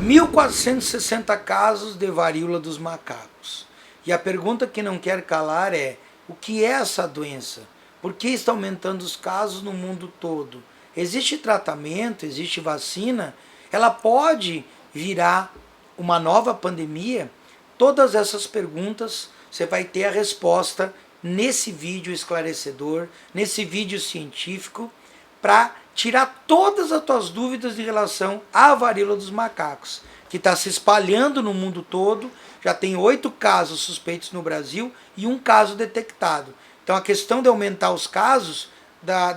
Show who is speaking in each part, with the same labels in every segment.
Speaker 1: 1.460 casos de varíola dos macacos. E a pergunta que não quer calar é: o que é essa doença? Por que está aumentando os casos no mundo todo? Existe tratamento? Existe vacina? Ela pode virar uma nova pandemia? Todas essas perguntas você vai ter a resposta nesse vídeo esclarecedor, nesse vídeo científico, para tirar todas as tuas dúvidas em relação à varíola dos macacos, que está se espalhando no mundo todo. Já tem 8 casos suspeitos no Brasil e 1 caso detectado. Então a questão de aumentar os casos,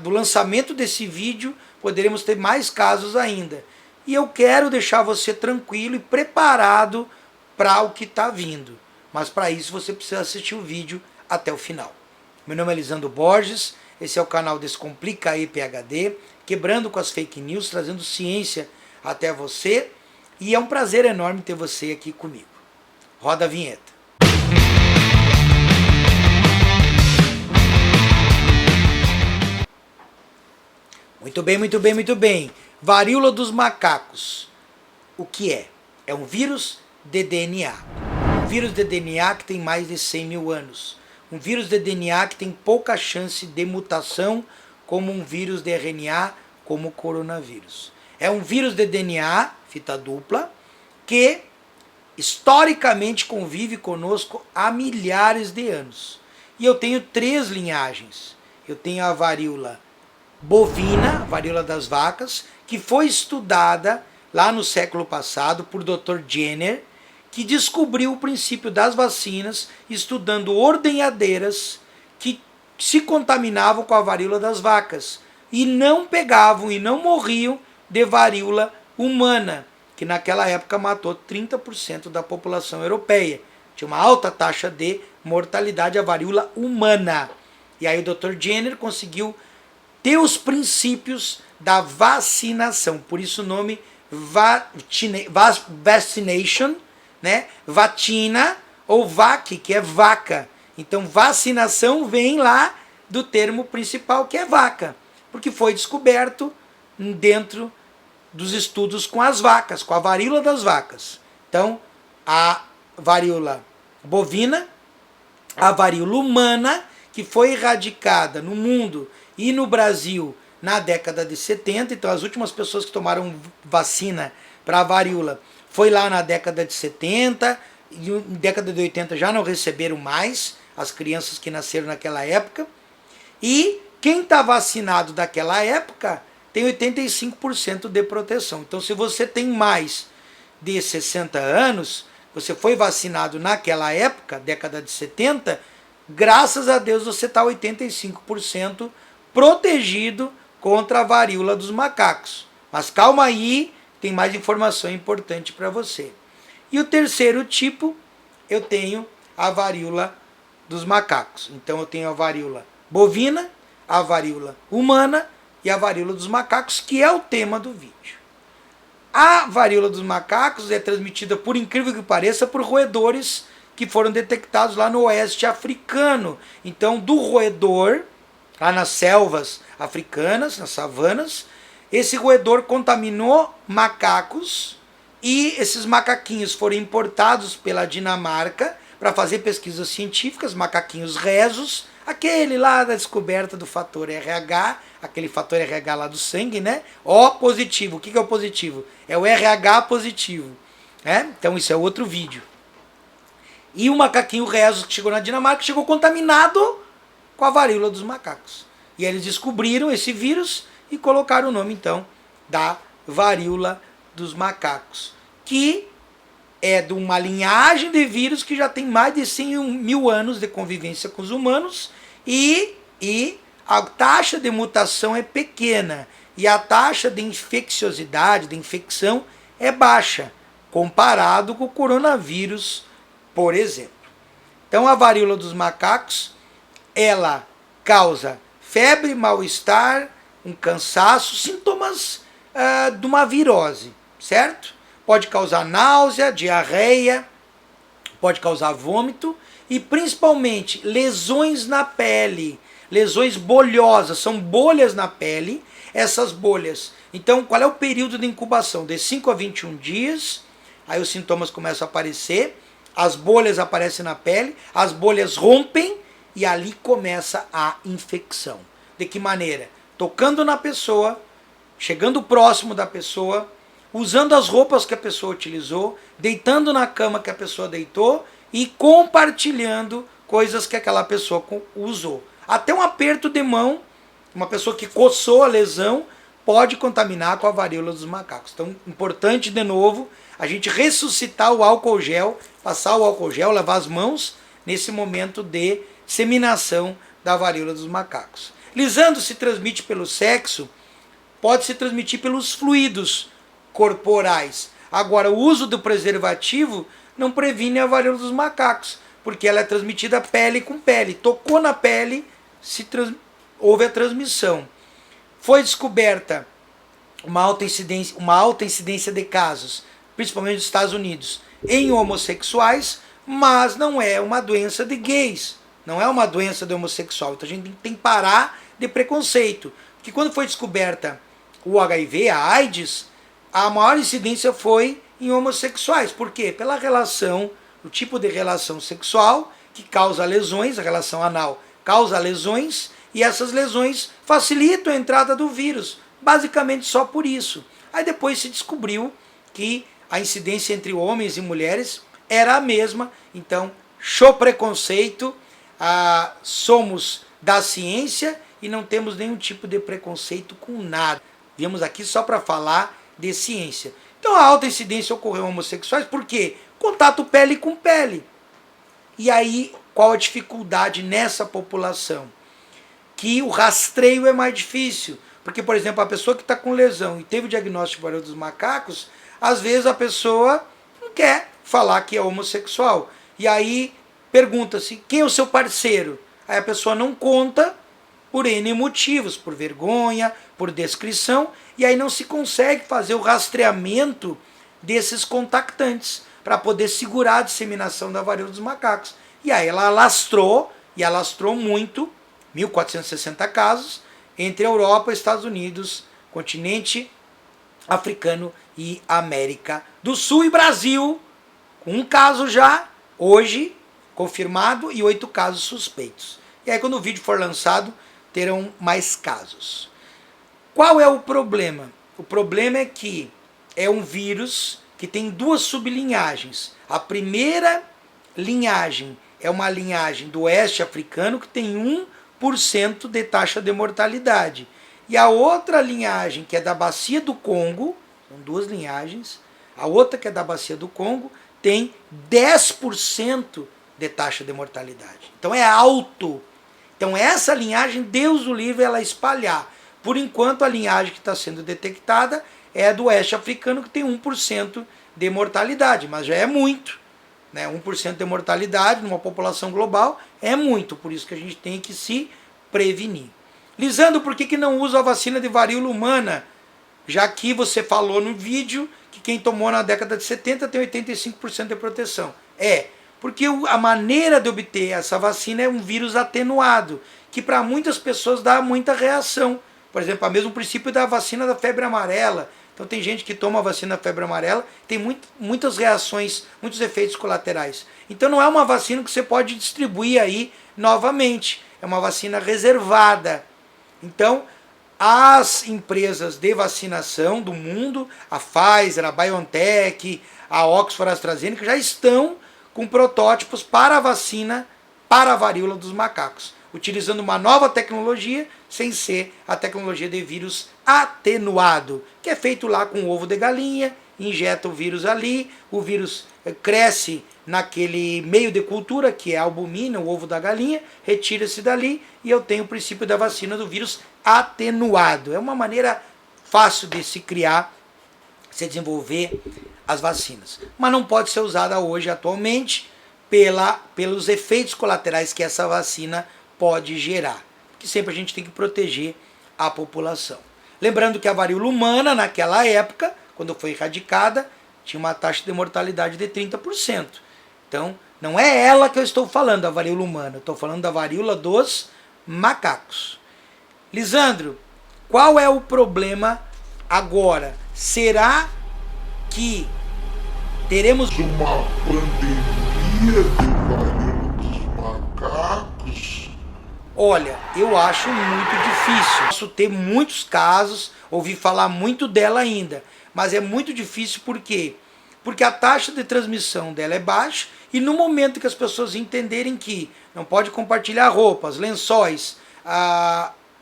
Speaker 1: do lançamento desse vídeo, poderemos ter mais casos ainda. E eu quero deixar você tranquilo e preparado para o que está vindo. Mas para isso você precisa assistir o vídeo até o final. Meu nome é Lisandro Borges, esse é o canal Descomplica aí PhD, quebrando com as fake news, trazendo ciência até você. E é um prazer enorme ter você aqui comigo. Roda a vinheta. Muito bem, muito bem, muito bem. Varíola dos macacos. O que é? É um vírus de DNA. Um vírus de DNA que tem mais de 100 mil anos. Um vírus de DNA que tem pouca chance de mutação, como um vírus de RNA, como o coronavírus. É um vírus de DNA, fita dupla, que historicamente convive conosco há milhares de anos. E eu tenho 3 linhagens. Eu tenho a varíola bovina, a varíola das vacas, que foi estudada lá no século passado por Dr. Jenner, que descobriu o princípio das vacinas estudando ordenhadeiras que se contaminavam com a varíola das vacas e não pegavam e não morriam de varíola humana, que naquela época matou 30% da população europeia. Tinha uma alta taxa de mortalidade a varíola humana. E aí o Dr. Jenner conseguiu ter os princípios da vacinação, por isso o nome vaccination, né? Vacina ou vac, que é vaca. Então vacinação vem lá do termo principal, que é vaca, porque foi descoberto dentro dos estudos com as vacas, com a varíola das vacas. Então a varíola bovina, a varíola humana, que foi erradicada no mundo e no Brasil na década de 70, então as últimas pessoas que tomaram vacina para a varíola foi lá na década de 70, e na década de 80 já não receberam mais, as crianças que nasceram naquela época. E quem está vacinado daquela época tem 85% de proteção. Então se você tem mais de 60 anos, você foi vacinado naquela época, década de 70, graças a Deus você está 85% protegido contra a varíola dos macacos. Mas calma aí, tem mais informação importante para você. E o terceiro tipo, eu tenho a varíola dos macacos. Então eu tenho a varíola bovina, a varíola humana e a varíola dos macacos, que é o tema do vídeo. A varíola dos macacos é transmitida, por incrível que pareça, por roedores que foram detectados lá no oeste africano. Então, do roedor, lá nas selvas africanas, nas savanas, esse roedor contaminou macacos e esses macaquinhos foram importados pela Dinamarca para fazer pesquisas científicas, macaquinhos rezos, aquele lá da descoberta do fator RH, aquele fator RH lá do sangue, né? O positivo. O que é o positivo? É o RH positivo. Né? Então isso é outro vídeo. E o macaquinho rezo que chegou na Dinamarca chegou contaminado com a varíola dos macacos. E eles descobriram esse vírus e colocaram o nome, então, da varíola dos macacos, que é de uma linhagem de vírus que já tem mais de 100 mil anos de convivência com os humanos e a taxa de mutação é pequena e a taxa de infecciosidade, de infecção, é baixa, comparado com o coronavírus, por exemplo. Então a varíola dos macacos, ela causa febre, mal-estar, um cansaço, sintomas de uma virose, certo? Pode causar náusea, diarreia, pode causar vômito e principalmente lesões na pele, lesões bolhosas, são bolhas na pele, essas bolhas. Então, qual é o período de incubação? De 5 a 21 dias, aí os sintomas começam a aparecer, as bolhas aparecem na pele, as bolhas rompem e ali começa a infecção. De que maneira? Tocando na pessoa, chegando próximo da pessoa, usando as roupas que a pessoa utilizou, deitando na cama que a pessoa deitou e compartilhando coisas que aquela pessoa usou. Até um aperto de mão, uma pessoa que coçou a lesão, pode contaminar com a varíola dos macacos. Então, importante de novo, a gente ressuscitar o álcool gel, passar o álcool gel, lavar as mãos nesse momento de disseminação da varíola dos macacos. Lisandro se transmite pelo sexo, pode se transmitir pelos fluidos corporais. Agora, o uso do preservativo não previne a varíola dos macacos, porque ela é transmitida pele com pele. Tocou na pele, houve a transmissão. Foi descoberta uma alta incidência de casos, principalmente nos Estados Unidos, em homossexuais, mas não é uma doença de gays, não é uma doença de homossexual. Então a gente tem que parar de preconceito, porque quando foi descoberta o HIV, a AIDS, a maior incidência foi em homossexuais. Por quê? Pela relação, o tipo de relação sexual que causa lesões, a relação anal causa lesões, e essas lesões facilitam a entrada do vírus, basicamente só por isso. Aí depois se descobriu que a incidência entre homens e mulheres era a mesma, então, show preconceito, somos da ciência e não temos nenhum tipo de preconceito com nada. Viemos aqui só para falar de ciência. Então a alta incidência ocorreu em homossexuais, por quê? Contato pele com pele. E aí, qual a dificuldade nessa população? Que o rastreio é mais difícil. Porque, por exemplo, a pessoa que está com lesão e teve o diagnóstico de varíola dos macacos, às vezes a pessoa não quer falar que é homossexual. E aí pergunta-se, quem é o seu parceiro? Aí a pessoa não conta por N motivos, por vergonha, por descrição, e aí não se consegue fazer o rastreamento desses contactantes para poder segurar a disseminação da varíola dos macacos. E aí ela alastrou, e alastrou muito, 1.460 casos, entre Europa, Estados Unidos, continente africano e América do Sul e Brasil, com um caso já, hoje, confirmado, e 8 casos suspeitos. E aí quando o vídeo for lançado, terão mais casos. Qual é o problema? O problema é que é um vírus que tem 2 sublinhagens. A primeira linhagem é uma linhagem do oeste africano que tem 1% de taxa de mortalidade. E a outra linhagem, que é da bacia do Congo, são 2 linhagens, a outra que é da bacia do Congo, tem 10% de taxa de mortalidade. Então é alto. Então essa linhagem, Deus o livre, ela espalhar. Por enquanto a linhagem que está sendo detectada é do oeste africano, que tem 1% de mortalidade, mas já é muito. 1% de mortalidade numa população global é muito, por isso que a gente tem que se prevenir. Lisandro, por que não usa a vacina de varíola humana? Já que você falou no vídeo que quem tomou na década de 70 tem 85% de proteção. Porque a maneira de obter essa vacina é um vírus atenuado, que para muitas pessoas dá muita reação. Por exemplo, o mesmo princípio da vacina da febre amarela. Então tem gente que toma a vacina da febre amarela, tem muitas reações, muitos efeitos colaterais. Então não é uma vacina que você pode distribuir aí novamente. É uma vacina reservada. Então, as empresas de vacinação do mundo, a Pfizer, a BioNTech, a Oxford AstraZeneca, já estão com protótipos para a vacina para a varíola dos macacos, utilizando uma nova tecnologia, sem ser a tecnologia de vírus atenuado, que é feito lá com ovo de galinha, injeta o vírus ali, o vírus cresce naquele meio de cultura, que é a albumina, o ovo da galinha, retira-se dali e eu tenho o princípio da vacina do vírus atenuado. É uma maneira fácil de se criar, se desenvolver as vacinas. Mas não pode ser usada hoje, atualmente, pelos efeitos colaterais que essa vacina pode gerar. Porque sempre a gente tem que proteger a população. Lembrando que a varíola humana, naquela época, quando foi erradicada, tinha uma taxa de mortalidade de 30%. Então, não é ela que eu estou falando, a varíola humana. Eu estou falando da varíola dos macacos. Lisandro, qual é o problema agora? Será que teremos
Speaker 2: uma pandemia de varíola dos macacos?
Speaker 1: Olha, eu acho muito difícil. Posso ter muitos casos, ouvi falar muito dela ainda, mas é muito difícil por quê? Porque a taxa de transmissão dela é baixa e no momento que as pessoas entenderem que não pode compartilhar roupas, lençóis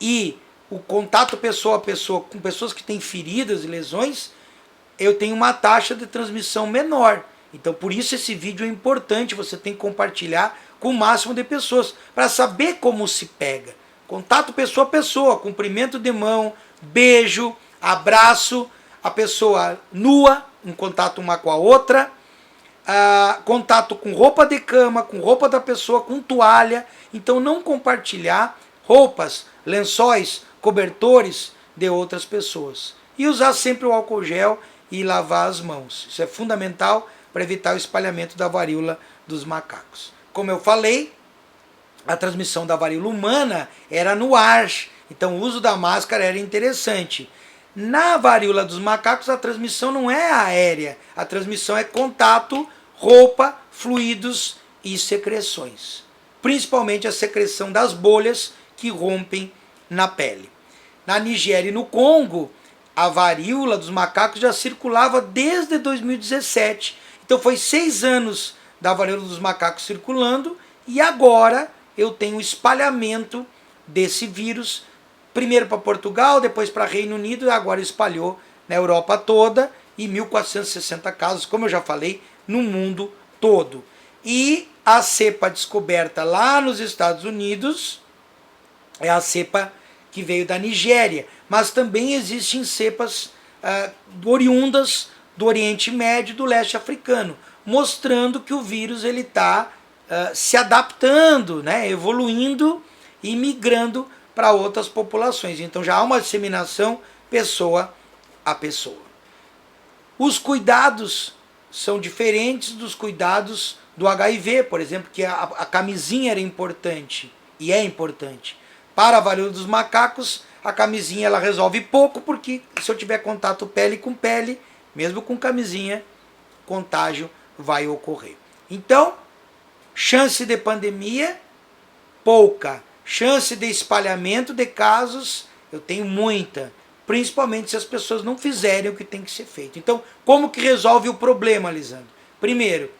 Speaker 1: e o contato pessoa a pessoa com pessoas que têm feridas e lesões, eu tenho uma taxa de transmissão menor. Então por isso esse vídeo é importante, você tem que compartilhar com o máximo de pessoas, para saber como se pega. Contato pessoa a pessoa, cumprimento de mão, beijo, abraço, a pessoa nua, em contato uma com a outra, contato com roupa de cama, com roupa da pessoa, com toalha. Então não compartilhar roupas, lençóis, cobertores de outras pessoas. E usar sempre o álcool gel e lavar as mãos. Isso é fundamental para evitar o espalhamento da varíola dos macacos. Como eu falei, a transmissão da varíola humana era no ar, então o uso da máscara era interessante. Na varíola dos macacos a transmissão não é aérea, a transmissão é contato, roupa, fluidos e secreções. Principalmente a secreção das bolhas que rompem na pele. Na Nigéria e no Congo, a varíola dos macacos já circulava desde 2017. Então foi 6 anos da varíola dos macacos circulando e agora eu tenho o espalhamento desse vírus, primeiro para Portugal, depois para Reino Unido e agora espalhou na Europa toda e 1.460 casos, como eu já falei, no mundo todo. E a cepa descoberta lá nos Estados Unidos é a cepa que veio da Nigéria, mas também existem cepas oriundas do Oriente Médio e do leste africano, mostrando que o vírus ele está se adaptando, né, evoluindo e migrando para outras populações. Então já há uma disseminação pessoa a pessoa. Os cuidados são diferentes dos cuidados do HIV, por exemplo, que a camisinha era importante e é importante. Para a varíola dos macacos, a camisinha ela resolve pouco, porque se eu tiver contato pele com pele, mesmo com camisinha, contágio vai ocorrer. Então, chance de pandemia, pouca. Chance de espalhamento de casos, eu tenho muita. Principalmente se as pessoas não fizerem o que tem que ser feito. Então, como que resolve o problema, Lisandro? Primeiro,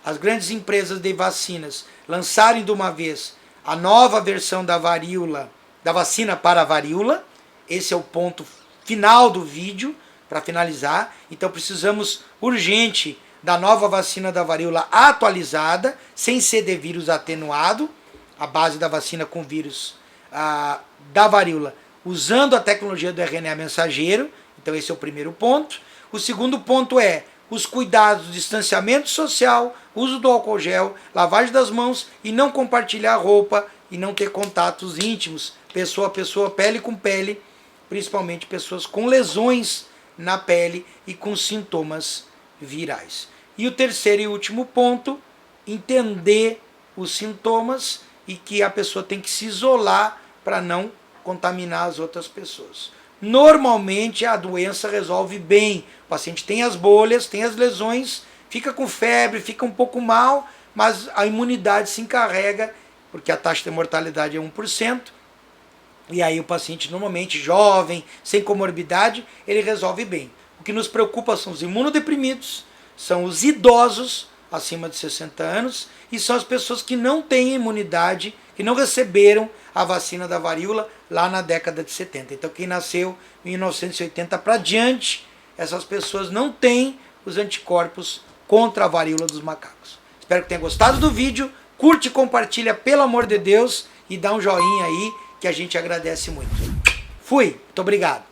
Speaker 1: as grandes empresas de vacinas lançarem de uma vez a nova versão da varíola, da vacina para a varíola. Esse é o ponto final do vídeo, para finalizar. Então precisamos urgente da nova vacina da varíola atualizada, sem ser de vírus atenuado, a base da vacina com vírus da varíola, usando a tecnologia do RNA mensageiro. Então esse é o primeiro ponto. O segundo ponto é os cuidados, distanciamento social, uso do álcool gel, lavagem das mãos e não compartilhar roupa e não ter contatos íntimos, pessoa a pessoa, pele com pele, principalmente pessoas com lesões na pele e com sintomas virais. E o terceiro e último ponto, entender os sintomas e que a pessoa tem que se isolar para não contaminar as outras pessoas. Normalmente a doença resolve bem, o paciente tem as bolhas, tem as lesões, fica com febre, fica um pouco mal, mas a imunidade se encarrega, porque a taxa de mortalidade é 1%, e aí o paciente normalmente jovem, sem comorbidade, ele resolve bem. O que nos preocupa são os imunodeprimidos, são os idosos acima de 60 anos e são as pessoas que não têm imunidade, que não receberam a vacina da varíola lá na década de 70. Então quem nasceu em 1980 para diante, essas pessoas não têm os anticorpos contra a varíola dos macacos. Espero que tenha gostado do vídeo, curte e compartilha, pelo amor de Deus, e dá um joinha aí que a gente agradece muito. Fui, muito obrigado.